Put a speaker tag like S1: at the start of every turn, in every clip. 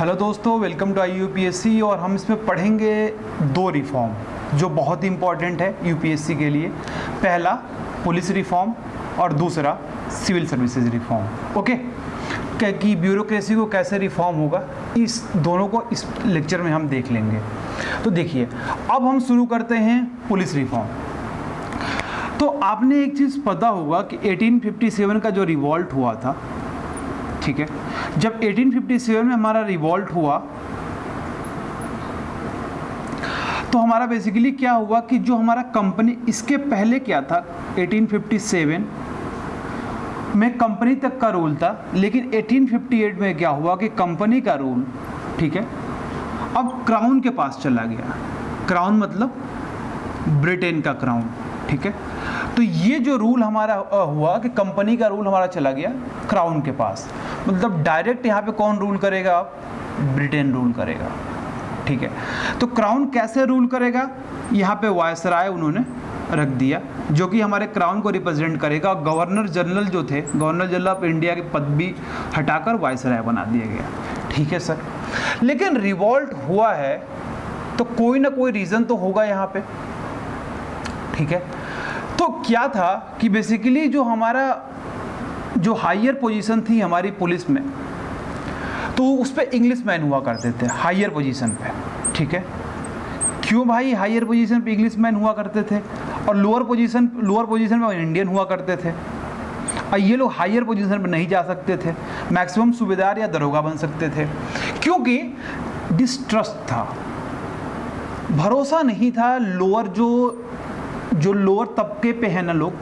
S1: Hello दोस्तों, welcome to UPSC. और हम इसमें पढ़ेंगे दो रिफॉर्म जो बहुत इंपॉर्टेंट है यूपीएससी के लिए। पहला पुलिस रिफॉर्म और दूसरा सिविल सर्विसेज रिफॉर्म। ओके, कि ब्यूरोक्रेसी को कैसे रिफॉर्म होगा, इस दोनों को इस लेक्चर में हम देख लेंगे। तो देखिए, अब हम शुरू करते हैं पुलिस रिफॉर्म। तो आपने एक चीज़ पता होगा कि 1857 का जो रिवॉल्ट हुआ था, ठीक है, जब 1857 में हमारा रिवॉल्ट हुआ तो हमारा बेसिकली क्या हुआ कि जो हमारा कंपनी, इसके पहले क्या था, 1857 में कंपनी तक का रूल था, लेकिन 1858 में क्या हुआ कि कंपनी का रूल, ठीक है, अब क्राउन के पास चला गया। क्राउन मतलब ब्रिटेन का क्राउन, ठीक है। तो ये जो रूल हमारा हुआ कि कंपनी का रूल हमारा चला गया क्राउन के पास, मतलब डायरेक्ट यहाँ पे कौन रूल करेगा, ब्रिटेन रूल करेगा, ठीक है। तो क्राउन कैसे रूल करेगा, यहाँ पे वायसराय उन्होंने रख दिया जो कि हमारे क्राउन को रिप्रेजेंट करेगा। गवर्नर जनरल जो थे, गवर्नर जनरल ऑफ इंडिया की पदवी हटाकर वायसराय बना दिया गया, ठीक है सर। लेकिन रिवॉल्ट हुआ है तो कोई ना कोई रीज़न तो होगा यहाँ पे, ठीक है। तो क्या था कि बेसिकली जो हमारा जो हायर पोजीशन थी हमारी पुलिस में, तो उस पर इंग्लिश मैन हुआ करते थे हायर पोजीशन पे, ठीक है। क्यों भाई हायर पोजीशन पे इंग्लिश मैन हुआ करते थे और लोअर पोजीशन पे इंडियन हुआ करते थे। और ये लोग हायर पोजीशन पे नहीं जा सकते थे, मैक्सिमम सूबेदार या दरोगा बन सकते थे, क्योंकि डिस्ट्रस्ट था, भरोसा नहीं था। जो लोअर तबके पे है ना लोग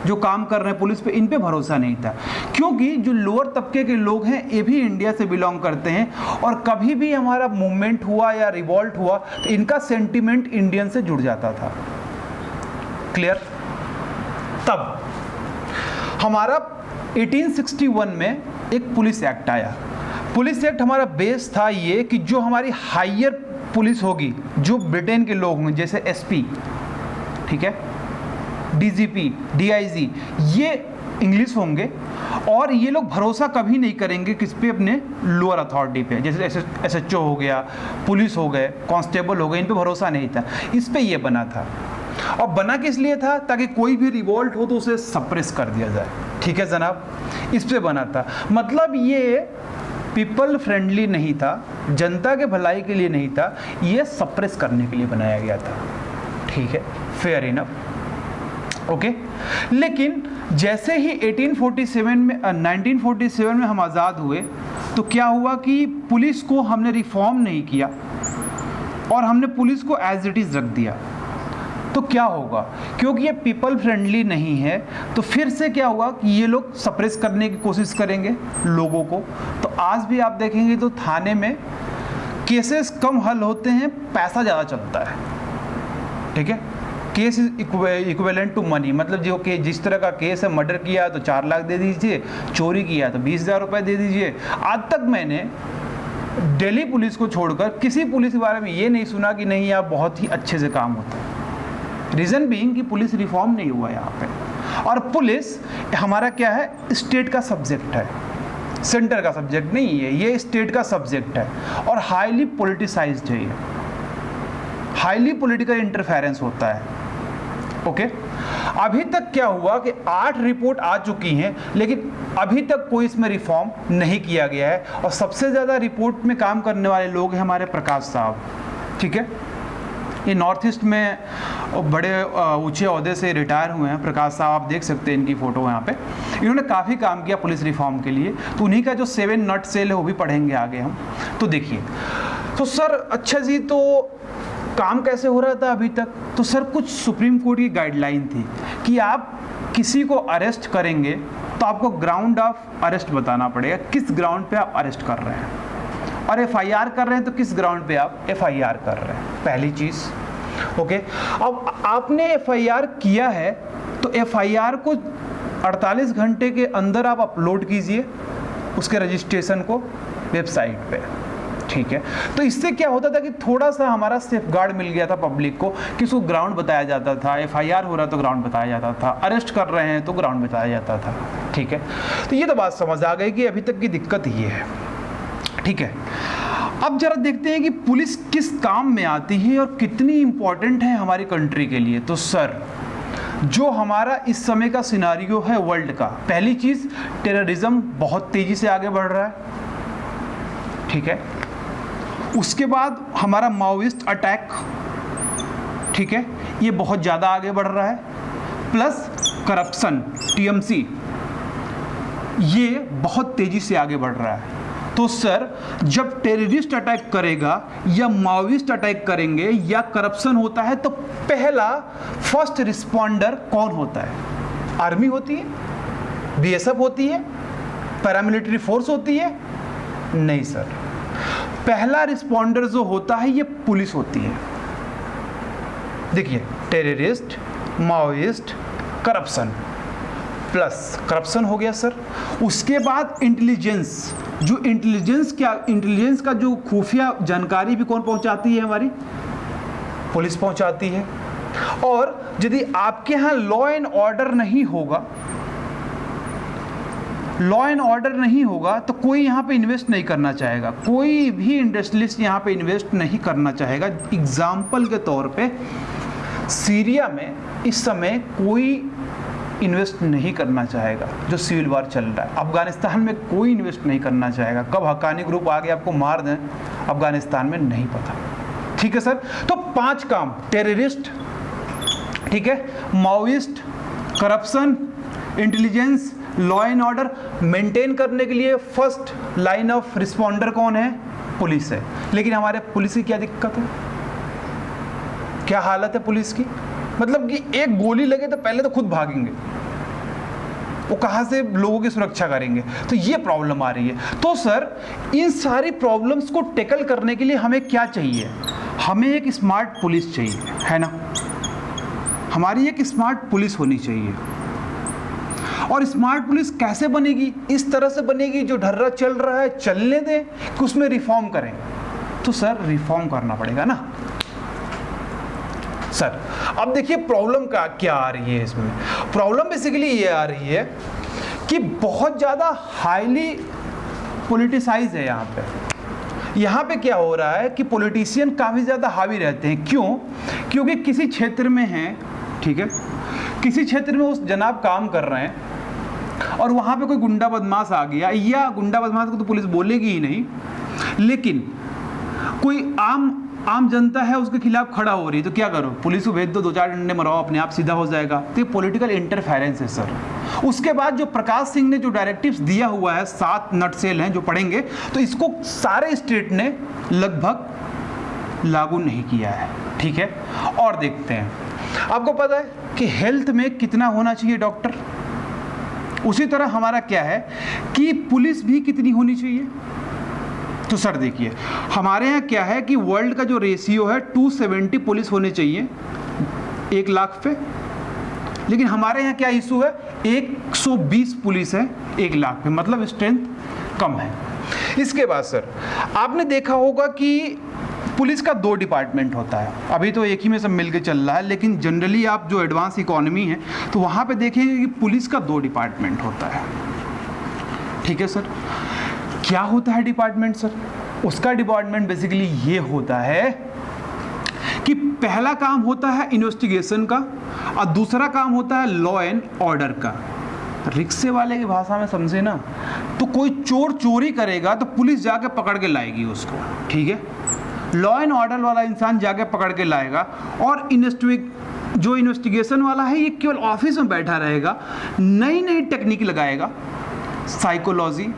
S1: जो काम कर रहे हैं पुलिस पे, इन पे भरोसा नहीं था, क्योंकि जो लोअर तबके के लोग हैं ये भी इंडिया से बिलोंग करते हैं और कभी भी हमारा मूवमेंट हुआ या रिवॉल्ट हुआ तो इनका सेंटिमेंट इंडियन से जुड़ जाता था। क्लियर। तब हमारा 1861 में एक पुलिस एक्ट आया। पुलिस एक्ट हमारा बेस था ये कि जो हमारी हायर पुलिस होगी, जो ब्रिटेन के लोग होंगे, जैसे एसपी, ठीक है, डीजीपी, डीआईजी, ये इंग्लिश होंगे और ये लोग भरोसा कभी नहीं करेंगे किस पे, अपने लोअर अथॉरिटी पे, जैसे एसएचओ हो गया, पुलिस हो गए, कांस्टेबल हो गए, इन पे भरोसा नहीं था। इस पे ये बना था। और बना किस लिए था, ताकि कोई भी रिवॉल्ट हो तो उसे सप्रेस कर दिया जाए, ठीक है जनाब, इस पे बना था। मतलब ये पीपल फ्रेंडली नहीं था, जनता के भलाई के लिए नहीं था, ये सप्रेस करने के लिए बनाया गया था, ठीक है, फेयर इनफ, ओके। लेकिन जैसे ही 1947 में हम आज़ाद हुए तो क्या हुआ कि पुलिस को हमने रिफॉर्म नहीं किया और हमने पुलिस को एज इट इज़ रख दिया। तो क्या होगा, क्योंकि ये पीपल फ्रेंडली नहीं है, तो फिर से क्या हुआ कि ये लोग सप्रेस करने की कोशिश करेंगे लोगों को। तो आज भी आप देखेंगे तो थाने में केसेस कम हल होते हैं, पैसा ज़्यादा चलता है, ठीक है। केस इक्विवेलेंट टू मनी, मतलब जो कि जिस तरह का केस है, मर्डर किया तो 4 लाख दे दीजिए, चोरी किया तो 20,000 रुपये दे दीजिए। आज तक मैंने दिल्ली पुलिस को छोड़कर किसी पुलिस के बारे में ये नहीं सुना कि नहीं यहाँ बहुत ही अच्छे से काम होता है। रीज़न बीइंग कि पुलिस रिफॉर्म नहीं हुआ यहाँ पे। और पुलिस हमारा क्या है, स्टेट का सब्जेक्ट है, सेंटर का सब्जेक्ट नहीं है, ये स्टेट का सब्जेक्ट है और हाईली पॉलिटिसाइज्ड है, ये हाईली पॉलिटिकल इंटरफेरेंस होता है, ओके। अभी तक क्या हुआ कि 8 रिपोर्ट आ चुकी हैं, लेकिन अभी तक कोई इसमें रिफॉर्म नहीं किया गया है। और सबसे ज़्यादा रिपोर्ट में काम करने वाले लोग हैं हमारे प्रकाश साहब, ठीक है। ये नॉर्थ ईस्ट में बड़े ऊंचे ओहदे से रिटायर हुए हैं प्रकाश साहब, आप देख सकते हैं इनकी फ़ोटो यहाँ पे। इन्होंने काफ़ी काम किया पुलिस रिफॉर्म के लिए, तो उन्हीं का जो 7 नट सेल है वो भी पढ़ेंगे आगे हम। तो देखिए, तो सर अच्छा जी, तो काम कैसे हो रहा था अभी तक, तो सर कुछ सुप्रीम कोर्ट की गाइडलाइन थी कि आप किसी को अरेस्ट करेंगे तो आपको ग्राउंड ऑफ अरेस्ट बताना पड़ेगा, किस ग्राउंड पे आप अरेस्ट कर रहे हैं, और एफआईआर कर रहे हैं तो किस ग्राउंड पे आप एफआईआर कर रहे हैं, पहली चीज़, ओके। अब आपने एफआईआर किया है तो एफआईआर को 48 घंटे के अंदर आप अपलोड कीजिए उसके रजिस्ट्रेशन को वेबसाइट पे, ठीक है। तो इससे क्या होता था कि थोड़ा सा हमारा सेफगार्ड मिल गया था पब्लिक को, कि उसको ग्राउंड बताया जाता था, एफआईआर हो रहा तो ग्राउंड बताया जाता था, अरेस्ट कर रहे हैं तो ग्राउंड बताया जाता था, ठीक है। तो ये तो बात समझ आ गई कि अभी तक की दिक्कत ये है, ठीक है। अब जरा देखते हैं कि पुलिस किस काम में आती है और कितनी इंपॉर्टेंट है हमारी कंट्री के लिए। तो सर, जो हमारा इस समय का सिनारियो है वर्ल्ड का, पहली चीज़ टेररिज्म बहुत तेज़ी से आगे बढ़ रहा है, ठीक है। उसके बाद हमारा माओइस्ट अटैक, ठीक है, ये बहुत ज़्यादा आगे बढ़ रहा है। प्लस करप्शन, टीएमसी, ये बहुत तेज़ी से आगे बढ़ रहा है। तो सर, जब टेररिस्ट अटैक करेगा या माओइस्ट अटैक करेंगे या करप्शन होता है, तो पहला फर्स्ट रिस्पॉन्डर कौन होता है? आर्मी होती है, बीएसएफ होती है, पैरामिलिट्री फोर्स होती है? नहीं सर, पहला रिस्पॉन्डर जो होता है ये पुलिस होती है। देखिए, terrorist, Maoist, corruption, plus corruption हो गया सर। उसके बाद इंटेलिजेंस, जो इंटेलिजेंस का जो खुफिया जानकारी भी कौन पहुंचाती है? हमारी पुलिस पहुंचाती है। और यदि आपके यहाँ लॉ एंड ऑर्डर नहीं होगा, तो कोई यहाँ पे इन्वेस्ट नहीं करना चाहेगा, कोई भी इंडस्ट्रियलिस्ट यहाँ पे इन्वेस्ट नहीं करना चाहेगा। एग्जाम्पल के तौर पे सीरिया में इस समय कोई इन्वेस्ट नहीं करना चाहेगा, जो सिविल वार चल रहा है। अफगानिस्तान में कोई इन्वेस्ट नहीं करना चाहेगा। कब हक्कानी ग्रुप आगे आपको मार दें अफगानिस्तान में नहीं पता, ठीक है सर। तो 5 काम, टेररिस्ट, ठीक है, Maoist, corruption, intelligence, law and order maintain करने के लिए फर्स्ट लाइन ऑफ रिस्पॉन्डर कौन है? पुलिस है। लेकिन हमारे पुलिस की क्या दिक्कत है, क्या हालत है पुलिस की? मतलब कि एक गोली लगे तो पहले तो खुद भागेंगे, वो कहाँ से लोगों की सुरक्षा करेंगे? तो ये प्रॉब्लम आ रही है। तो सर, इन सारी प्रॉब्लम्स को टैकल करने के लिए हमें क्या चाहिए? हमें एक स्मार्ट पुलिस चाहिए, है ना। हमारी एक स्मार्ट पुलिस होनी चाहिए। और स्मार्ट पुलिस कैसे बनेगी? इस तरह से बनेगी जो ढर्रा चल रहा है चलने दें कि उसमें रिफॉर्म करें? तो सर, रिफॉर्म करना पड़ेगा ना सर। अब देखिए प्रॉब्लम का क्या आ रही है इसमें। प्रॉब्लम बेसिकली ये आ रही है कि बहुत ज़्यादा हाईली पॉलिटिसाइज है यहाँ पे। यहाँ पे क्या हो रहा है कि पॉलिटिशियन काफ़ी ज़्यादा हावी रहते हैं। क्यों? क्योंकि किसी क्षेत्र में हैं, ठीक है, किसी क्षेत्र में उस जनाब काम कर रहे हैं और वहाँ पे कोई गुंडा बदमाश आ गया, या गुंडा बदमाश को तो पुलिस बोलेगी ही नहीं, लेकिन कोई आम जनता है उसके खिलाफ खड़ा हो रही है, तो क्या करो? पुलिस को भेज दो, 2-4 डंडे मराओ, अपने आप सीधा हो जाएगा। तो ये पॉलिटिकल इंटरफेरेंस है सर। उसके बाद जो प्रकाश सिंह ने जो डायरेक्टिव्स दिया हुआ है, 7 नटसेल हैं जो पढ़ेंगे, तो इसको सारे स्टेट ने लगभग लागू नहीं किया है, ठीक है। और देखते हैं, आपको पता है कि हेल्थ में कितना होना चाहिए डॉक्टर, उसी तरह हमारा क्या है कि पुलिस भी कितनी होनी चाहिए। तो सर देखिए, हमारे यहाँ क्या है कि वर्ल्ड का जो रेशियो है 270 पुलिस होने चाहिए 1 लाख पे, लेकिन हमारे यहाँ क्या इशू है, 120 पुलिस है 1 लाख पे, मतलब स्ट्रेंथ कम है। इसके बाद सर, आपने देखा होगा कि पुलिस का 2 डिपार्टमेंट होता है। अभी तो एक ही में सब मिलके चल रहा है, लेकिन जनरली आप जो एडवांस इकोनॉमी है तो वहाँ पे देखेंगे कि पुलिस का 2 डिपार्टमेंट होता है, ठीक है सर। क्या होता है डिपार्टमेंट सर? उसका डिपार्टमेंट बेसिकली ये होता है कि पहला काम होता है इन्वेस्टिगेशन का और दूसरा काम होता है लॉ एंड ऑर्डर का। रिक्शे वाले की भाषा में समझे ना, तो कोई चोर चोरी करेगा तो पुलिस जाके पकड़ के लाएगी उसको, ठीक है। लॉ एंड ऑर्डर वाला इंसान जाके पकड़ के लाएगा, और जो इन्वेस्टिगेशन वाला है ये केवल ऑफिस में बैठा रहेगा, नई नई टेक्निक लगाएगा, साइकोलॉजी,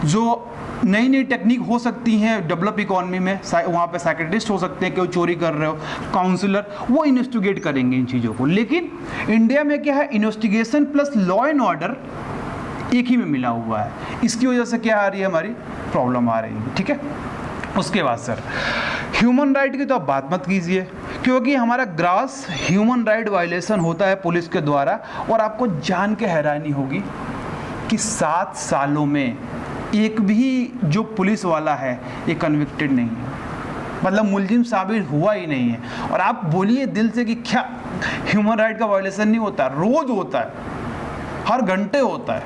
S1: जो नई नई टेक्निक हो सकती हैं डेवलप इकोनॉमी में, वहाँ पे साइकेट्रिस्ट हो सकते हैं, कोई चोरी कर रहे हो, काउंसलर, वो इन्वेस्टिगेट करेंगे इन चीज़ों को। लेकिन इंडिया में क्या है, investigation plus law and order एक ही में मिला हुआ है। इसकी वजह से क्या आ रही है, हमारी प्रॉब्लम आ रही है, ठीक है। उसके बाद सर, ह्यूमन राइट की तो आप बात मत कीजिए, क्योंकि हमारा ग्रास ह्यूमन राइट वायलेशन होता है पुलिस के द्वारा। और आपको जान के हैरानी होगी कि 7 सालों में एक भी जो पुलिस वाला है ये कन्विक्टेड नहीं है, मतलब मुलजिम साबित हुआ ही नहीं है। और आप बोलिए दिल से कि क्या ह्यूमन राइट का वायलेशन नहीं होता? रोज होता है, हर घंटे होता है,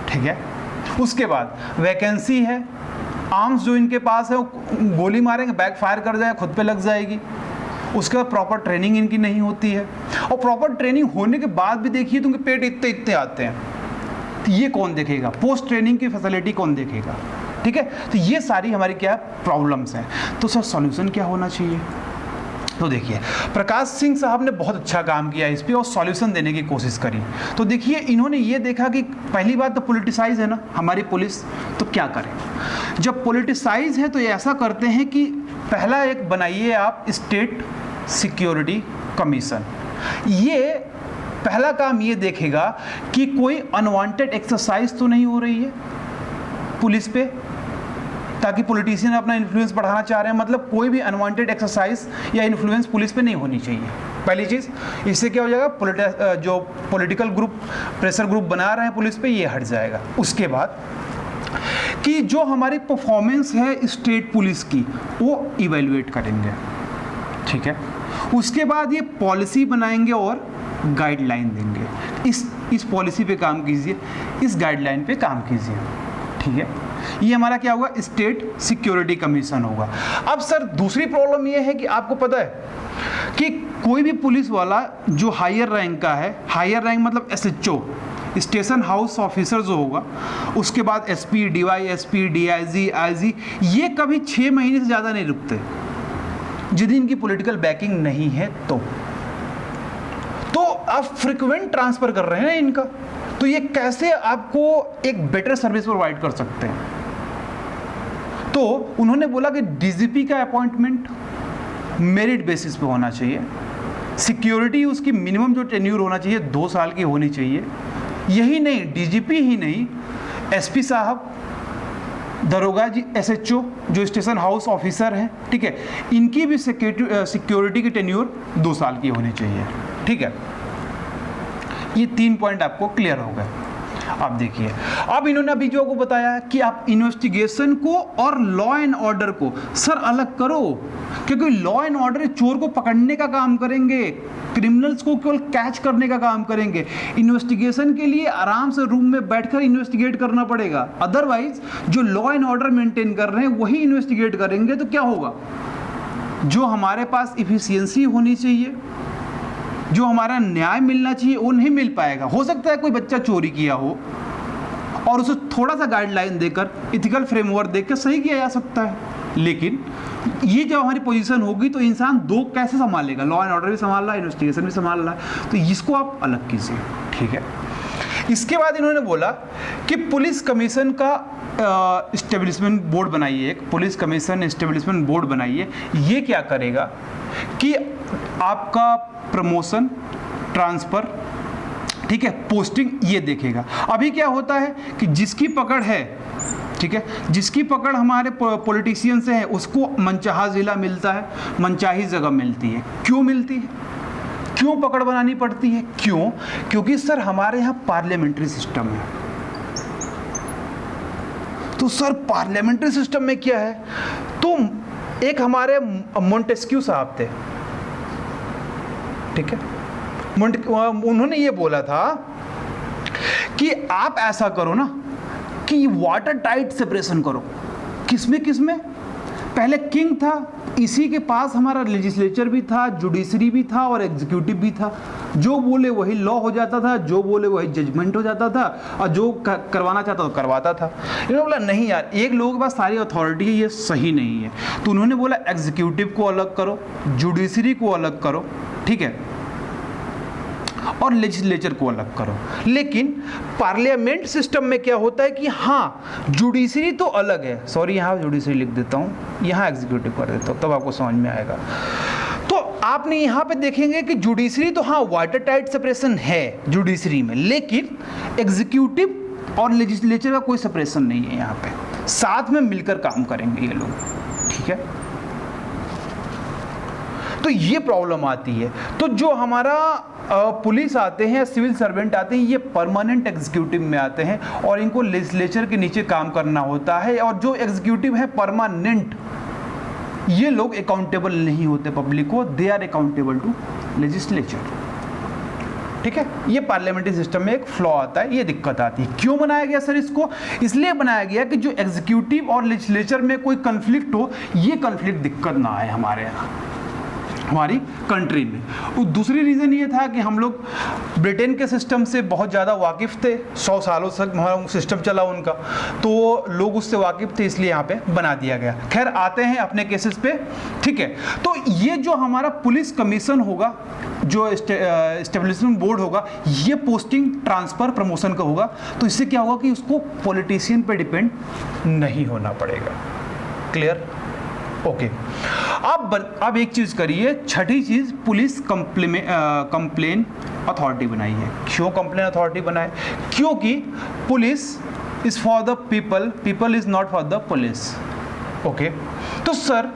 S1: ठीक है। उसके बाद वैकेंसी है, आर्म्स जो इनके पास है वो गोली मारेंगे, बैक फायर कर जाए, खुद पे लग जाएगी। उसके बाद प्रॉपर ट्रेनिंग इनकी नहीं होती है, और प्रॉपर ट्रेनिंग होने के बाद भी देखिए तो उनके पेट इतने इतने आते हैं, तो ये कौन देखेगा? पोस्ट ट्रेनिंग की फैसिलिटी कौन देखेगा? ठीक है, तो ये सारी हमारी क्या प्रॉब्लम्स हैं। तो सर सॉल्यूशन क्या होना चाहिए? तो देखिए प्रकाश सिंह साहब ने बहुत अच्छा काम किया इस पे और सॉल्यूशन देने की कोशिश करी। तो देखिए इन्होंने ये देखा कि पहली बात तो पॉलिटिसाइज है ना हमारी पुलिस, तो क्या करें? जब पॉलिटिसाइज है तो ये ऐसा करते हैं कि पहला एक बनाइए आप स्टेट सिक्योरिटी कमीशन। ये पहला काम ये देखेगा कि कोई अनवांटेड एक्सरसाइज तो नहीं हो रही है पुलिस पे, ताकि पॉलिटिशियन अपना इन्फ्लुएंस बढ़ाना चाह रहे हैं, मतलब कोई भी अनवांटेड एक्सरसाइज या इन्फ्लुएंस पुलिस पे नहीं होनी चाहिए। पहली चीज़, इससे क्या हो जाएगा, जो पॉलिटिकल ग्रुप प्रेशर ग्रुप बना रहे हैं पुलिस पे, ये हट जाएगा। उसके बाद कि जो हमारी परफॉर्मेंस है स्टेट पुलिस की वो इवेल्युएट करेंगे, ठीक है। उसके बाद ये पॉलिसी बनाएंगे और गाइडलाइन देंगे, इस पॉलिसी पे काम कीजिए, इस गाइडलाइन पे काम कीजिए, ठीक है। ये हमारा क्या होगा? स्टेट सिक्योरिटी कमीशन होगा। अब सर दूसरी प्रॉब्लम ये है कि आपको पता है कि कोई भी पुलिस वाला जो हायर रैंक का है, हायर रैंक मतलब एसएचओ, स्टेशन हाउस ऑफिसर जो होगा, उसके बाद एसपी, डीवाईएसपी, डीआईजी, आईजी, ये कभी 6 महीने से ज़्यादा नहीं रुकते यदि इनकी पॉलिटिकल बैकिंग नहीं है। तो आप फ्रिक्वेंट ट्रांसफ़र कर रहे हैं इनका, तो ये कैसे आपको एक बेटर सर्विस प्रोवाइड कर सकते हैं? तो उन्होंने बोला कि डीजीपी का अपॉइंटमेंट मेरिट बेसिस पे होना चाहिए, सिक्योरिटी उसकी मिनिमम जो टेन्यूर होना चाहिए 2 साल की होनी चाहिए। यही नहीं, डीजीपी ही नहीं, एसपी साहब, दरोगा जी, एसएचओ जो स्टेशन हाउस ऑफिसर हैं, ठीक है, इनकी भी सिक्योरिटी की टेन्यूर 2 साल की होनी चाहिए, ठीक है। ये 3 पॉइंट आपको क्लियर हो गए। अब देखिए, अब इन्होंने अभी जो आपको बताया कि आप इन्वेस्टिगेशन को और लॉ एंड ऑर्डर को सर अलग करो, क्योंकि लॉ एंड ऑर्डर चोर को पकड़ने का काम करेंगे, क्रिमिनल्स को केवल कैच करने का काम करेंगे। इन्वेस्टिगेशन के लिए आराम से रूम में बैठकर इन्वेस्टिगेट करना पड़ेगा, अदरवाइज जो लॉ एंड ऑर्डर मेंटेन कर रहे हैं वही इन्वेस्टिगेट करेंगे, तो क्या होगा? जो हमारे पास इफिशियंसी होनी चाहिए, जो हमारा न्याय मिलना चाहिए, वो नहीं मिल पाएगा। हो सकता है कोई बच्चा चोरी किया हो और उसे थोड़ा सा गाइडलाइन देकर, इथिकल फ्रेमवर्क देकर सही किया जा सकता है, लेकिन ये जब हमारी पोजीशन होगी तो इंसान 2 कैसे संभालेगा? लॉ एंड ऑर्डर भी संभाल रहा है, इन्वेस्टिगेशन भी संभाल रहा है, तो इसको आप अलग कीजिए, ठीक है। इसके बाद इन्होंने बोला कि पुलिस कमीशन का इस्टेब्लिशमेंट बोर्ड बनाइए, एक पुलिस कमीशन इस्टेब्लिशमेंट बोर्ड बनाइए। ये क्या करेगा कि आपका प्रमोशन, ट्रांसफ़र, ठीक है, पोस्टिंग, ये देखेगा। अभी क्या होता है कि जिसकी पकड़ है, ठीक है, जिसकी पकड़ हमारे पॉलिटिशियन से है, उसको मनचाहा ज़िला मिलता है, मनचाही जगह मिलती है। क्यों मिलती है? क्यों पकड़ बनानी पड़ती है? क्यों? क्योंकि सर हमारे यहाँ पार्लियामेंट्री सिस्टम है। तो सर पार्लियामेंट्री सिस्टम में क्या है? तो एक हमारे मोंटेस्क्यू साहब थे, ठीक है, उन्होंने ये बोला था कि आप ऐसा करो ना कि वाटर टाइट सेपरेशन करो। किसमें? पहले किंग था, इसी के पास हमारा लेजिस्लेचर भी था, जुडिशरी भी था और एग्जीक्यूटिव भी था। जो बोले वही लॉ हो जाता था, जो बोले वही जजमेंट हो जाता था, और जो करवाना चाहता तो करवाता था। इन्होंने बोला नहीं यार, एक लोगों के पास सारी अथॉरिटी है, ये सही नहीं है। तो उन्होंने बोला एग्जीक्यूटिव को अलग करो, जुडिशरी को अलग करो, ठीक है, और लेजिस्लेचर को अलग करो। लेकिन पार्लियामेंट सिस्टम में क्या होता है कि हाँ, जुडिशरी तो अलग है, सॉरी यहाँ जुडिशरी लिख देता हूँ, यहाँ एग्जीक्यूटिव कर देता हूँ, तब आपको समझ में आएगा। तो आपने यहाँ पे देखेंगे कि जुडिशरी तो हाँ वाटर टाइट सेपरेशन है जुडिशरी में, लेकिन एग्जीक्यूटिव और लेजिस्लेचर का कोई सेपरेशन नहीं है। यहाँ पे साथ में मिलकर काम करेंगे ये लोग, ठीक है। तो ये प्रॉब्लम आती है। तो जो हमारा पुलिस आते हैं, सिविल सर्वेंट आते हैं, ये परमानेंट एग्जीक्यूटिव में आते हैं और इनको लेजिस्लेचर के नीचे काम करना होता है। और जो एग्जीक्यूटिव है परमानेंट, ये लोग अकाउंटेबल नहीं होते पब्लिक को, they are accountable to legislature. ठीक है, ये पार्लियामेंट्री सिस्टम में एक फ्लॉ आता है, ये दिक्कत आती है। क्यों बनाया गया सर इसको? इसलिए बनाया गया कि जो एग्जीक्यूटिव और लेजिस्लेचर में कोई कन्फ्लिक्ट हो, ये कन्फ्लिक्ट दिक्कत ना आए हमारे यहाँ, हमारी कंट्री में। दूसरी रीज़न ये था कि हम लोग ब्रिटेन के सिस्टम से बहुत ज़्यादा वाकिफ़ थे, 100 सालों तक हमारा सिस्टम चला उनका, तो लोग उससे वाकिफ़ थे, इसलिए यहाँ पे बना दिया गया। खैर आते हैं अपने केसेस पे, ठीक है। तो ये जो हमारा पुलिस कमीशन होगा, जो एस्टेब्लिशमेंट बोर्ड होगा, ये पोस्टिंग ट्रांसफ़र प्रमोशन का होगा। तो इससे क्या होगा कि उसको पॉलिटिशियन पे डिपेंड नहीं होना पड़ेगा। क्लियर? ओके। अब एक चीज़ करिए, छठी चीज़, पुलिस कंप्लेन अथॉरिटी बनाई है। क्यों कंप्लेन अथॉरिटी बनाए? क्योंकि police is for the people, people is not for the police. Okay, तो सर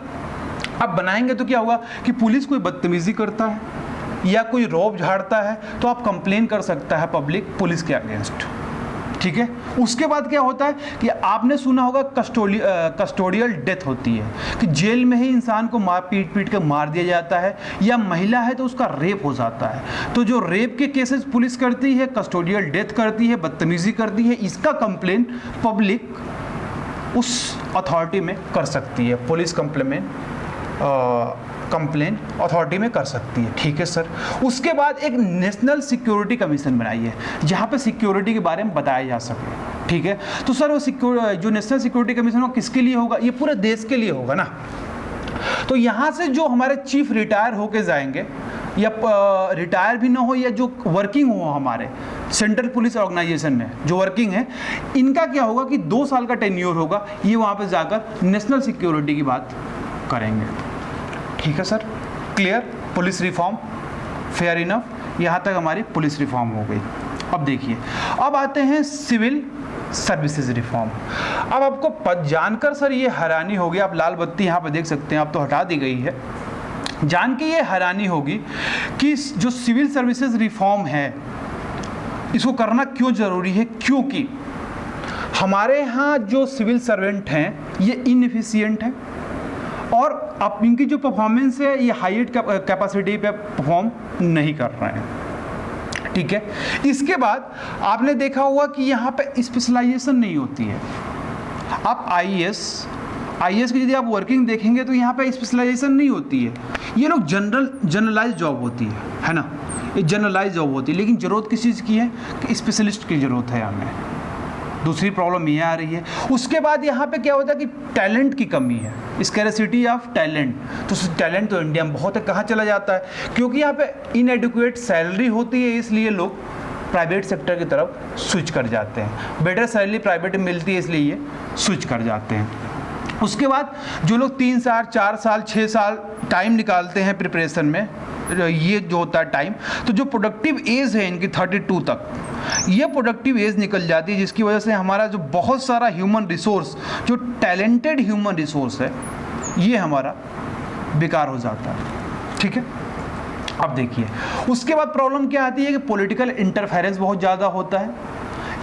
S1: अब बनाएंगे तो क्या होगा कि पुलिस कोई बदतमीज़ी करता है या कोई रौब झाड़ता है तो आप कंप्लेन कर सकता है पब्लिक पुलिस के अगेंस्ट, ठीक है। उसके बाद क्या होता है कि आपने सुना होगा कस्टोडियल डेथ होती है, कि जेल में ही इंसान को पीट के मार दिया जाता है, या महिला है तो उसका रेप हो जाता है। तो जो रेप के केसेस पुलिस करती है, कस्टोडियल डेथ करती है, बदतमीज़ी करती है, इसका कंप्लेन पब्लिक उस अथॉरिटी में कर सकती है, पुलिस कंप्लेन अथॉरिटी में कर सकती है, ठीक है सर। उसके बाद एक नेशनल सिक्योरिटी कमीशन बनाई है, जहाँ पे सिक्योरिटी के बारे में बताया जा सके, ठीक है। तो सर वो जो नेशनल सिक्योरिटी कमीशन होगा किसके लिए होगा? ये पूरे देश के लिए होगा ना। तो यहाँ से जो हमारे चीफ रिटायर होके जाएंगे, या रिटायर भी ना हो, या जो वर्किंग हो हमारे सेंट्रल पुलिस ऑर्गेनाइजेशन में जो वर्किंग है, इनका क्या होगा कि 2 साल का टेन्योर होगा, ये वहाँ पर जाकर नेशनल सिक्योरिटी की बात करेंगे, ठीक है sir. Clear? Police reform fair enough, यहाँ तक हमारी पुलिस रिफॉर्म हो गई। अब देखिए, अब आते हैं सिविल सर्विसेज रिफॉर्म। अब आपको जानकर सर ये हैरानी होगी, आप लाल बत्ती यहाँ पर देख सकते हैं, अब तो हटा दी गई है, जान के ये हैरानी होगी कि जो सिविल सर्विसेज रिफॉर्म है इसको करना क्यों ज़रूरी है। क्योंकि हमारे यहाँ जो सिविल सर्वेंट हैं ये इनएफिशिएंट हैं, और अब इनकी जो परफॉर्मेंस है ये हाईएस्ट कैपेसिटी पे परफॉर्म नहीं कर रहे हैं, ठीक है। इसके बाद आपने देखा होगा कि यहाँ पे स्पेशलाइजेशन नहीं होती है। आप आईएएस की यदि आप वर्किंग देखेंगे तो यहाँ पे स्पेशलाइजेशन नहीं होती है, ये लोग जनरलाइज जॉब होती है ना, ये जनरलाइज जॉब होती है। लेकिन ज़रूरत किस चीज़ की है कि स्पेशलिस्ट की ज़रूरत है हमें। दूसरी प्रॉब्लम ये आ रही है। उसके बाद यहाँ पे क्या होता है कि टैलेंट की कमी है, स्कैरसिटी ऑफ टैलेंट। तो टैलेंट तो इंडिया में बहुत है, कहाँ चला जाता है? क्योंकि यहाँ पे इनएडिक्वेट सैलरी होती है, इसलिए लोग प्राइवेट सेक्टर की तरफ स्विच कर जाते हैं। बेटर सैलरी प्राइवेट में मिलती है, इसलिए ये स्विच कर जाते हैं। उसके बाद जो लोग 3 साल 4 साल 6 साल टाइम निकालते हैं प्रिपरेशन में, ये जो होता है टाइम, तो जो प्रोडक्टिव एज है इनकी 32 तक, ये प्रोडक्टिव एज निकल जाती है, जिसकी वजह से हमारा जो बहुत सारा ह्यूमन रिसोर्स, जो टैलेंटेड ह्यूमन रिसोर्स है, ये हमारा बेकार हो जाता है, ठीक है। अब देखिए उसके बाद प्रॉब्लम क्या आती है कि पॉलिटिकल इंटरफेरेंस बहुत ज़्यादा होता है,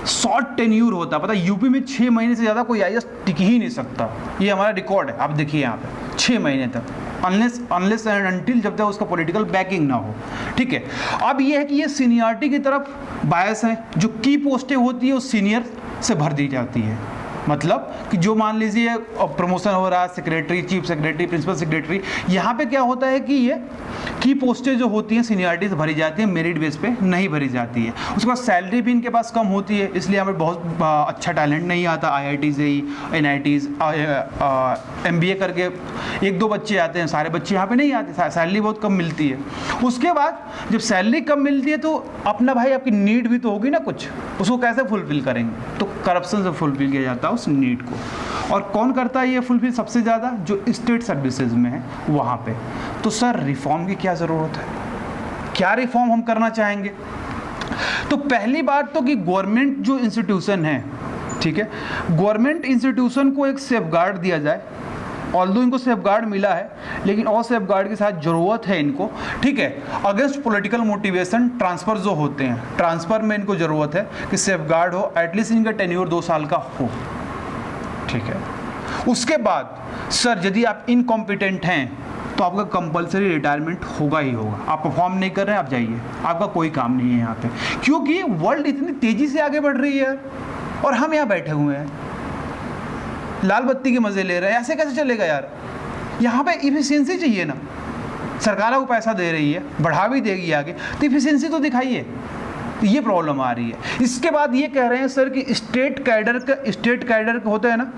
S1: शॉर्ट टेन्यूर होता है। पता है यूपी में 6 महीने से ज़्यादा कोई आईएएस टिक ही नहीं सकता, ये हमारा रिकॉर्ड है। आप देखिए यहाँ पे 6 महीने तक, अनलेस एंड अनटिल, जब तक उसका पॉलिटिकल बैकिंग ना हो, ठीक है। अब ये है कि ये सीनियरिटी की तरफ बायस है, जो की पोस्टें होती है वो सीनियर से भर दी जाती है। मतलब कि जो मान लीजिए प्रमोशन हो रहा है, secretary, chief secretary, principal secretary, यहाँ पे क्या होता है कि ये की पोस्टें जो होती हैं सीनियरिटी से भरी जाती हैं, मेरिट बेस पे नहीं भरी जाती है। उसके बाद सैलरी भी इनके पास कम होती है, इसलिए हमें बहुत अच्छा टैलेंट नहीं आता। IIT से ही, NITs, MBA करके 1-2 बच्चे आते हैं, सारे बच्चे यहाँ पे नहीं आते, सैलरी बहुत कम मिलती है। उसके बाद जब सैलरी कम मिलती है तो अपना भाई आपकी नीड भी तो होगी ना कुछ, उसको कैसे फुलफिल करेंगे? तो करप्शन से फुलफिल किया जाता है उस नीड को। और कौन करता है ये फुलफिल सबसे ज़्यादा? जो स्टेट सर्विसेज में है वहाँ पे। तो सर रिफॉर्म की क्या ज़रूरत है? क्या रिफॉर्म हम करना चाहेंगे? तो पहली बात तो कि गवर्नमेंट जो इंस्टीट्यूशन है, ठीक है, गवर्नमेंट इंस्टीट्यूशन को एक सेफगार्ड दिया जाए। ऑल्दो इनको सेफगार्ड मिला है, लेकिन और सेफगार्ड के साथ ज़रूरत है इनको, ठीक है। अगेंस्ट पॉलिटिकल मोटिवेशन ट्रांसफ़र जो होते हैं, ट्रांसफ़र में इनको ज़रूरत है कि सेफगार्ड हो, एटलीस्ट इनका टेन्योर 2 साल का हो, ठीक है। उसके बाद सर यदि आप इनकॉम्पिटेंट हैं तो आपका कंपलसरी रिटायरमेंट होगा ही होगा। आप परफॉर्म नहीं कर रहे हैं, आप जाइए, आपका कोई काम नहीं है यहाँ पे, क्योंकि वर्ल्ड इतनी तेज़ी से आगे बढ़ रही है और हम यहाँ बैठे हुए हैं लाल बत्ती के मज़े ले रहे हैं। ऐसे कैसे चलेगा यार? यहाँ पे इफिशियंसी चाहिए ना, सरकार को पैसा दे रही है, बढ़ा भी देगी आगे, तो इफिशियंसी तो दिखाइए। तो ये प्रॉब्लम आ रही है। इसके बाद ये कह रहे हैं सर कि स्टेट कैडर होता है ना,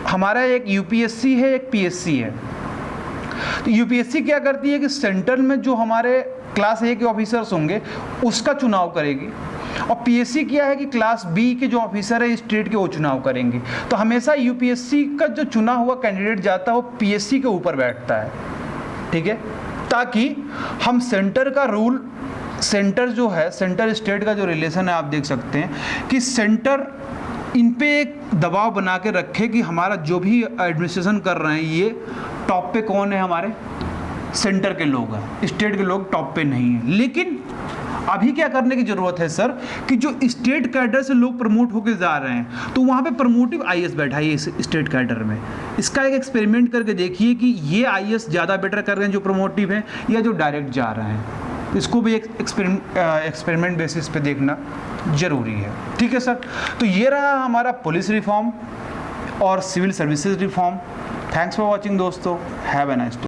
S1: हमारा एक यूपीएससी है, एक पीएससी है। तो यूपीएससी क्या करती है कि सेंट्रल में जो हमारे क्लास ए के ऑफिसर्स होंगे उसका चुनाव करेगी, और पीएससी क्या है कि क्लास बी के जो ऑफिसर है स्टेट के वो चुनाव करेंगे। तो हमेशा यूपीएससी का जो चुना हुआ कैंडिडेट जाता है वो पीएससी के ऊपर बैठता है, ठीक है, ताकि हम सेंटर का रूल, सेंटर जो है, सेंटर स्टेट का जो रिलेशन है, आप देख सकते हैं कि सेंटर इन पे एक दबाव बना के रखे कि हमारा जो भी एडमिनिस्ट्रेशन कर रहे हैं ये टॉप पे कौन है, हमारे सेंटर के लोग हैं, स्टेट के लोग टॉप पे नहीं हैं। लेकिन अभी क्या करने की ज़रूरत है सर कि जो स्टेट कैडर से लोग प्रमोट होकर जा रहे हैं तो वहाँ पे प्रमोटिव आईएएस बैठाइए इस स्टेट कैडर में। इसका एक एक्सपेरिमेंट करके देखिए कि ये आईएएस ज़्यादा बेटर कर रहे हैं जो प्रमोटिव हैं या जो डायरेक्ट जा रहे हैं। इसको भी एक एक्सपेरिमेंट बेसिस पे देखना ज़रूरी है, ठीक है सर। तो ये रहा हमारा पुलिस रिफॉर्म और civil services reform. Thanks for watching दोस्तों, हैव ए नाइस डे।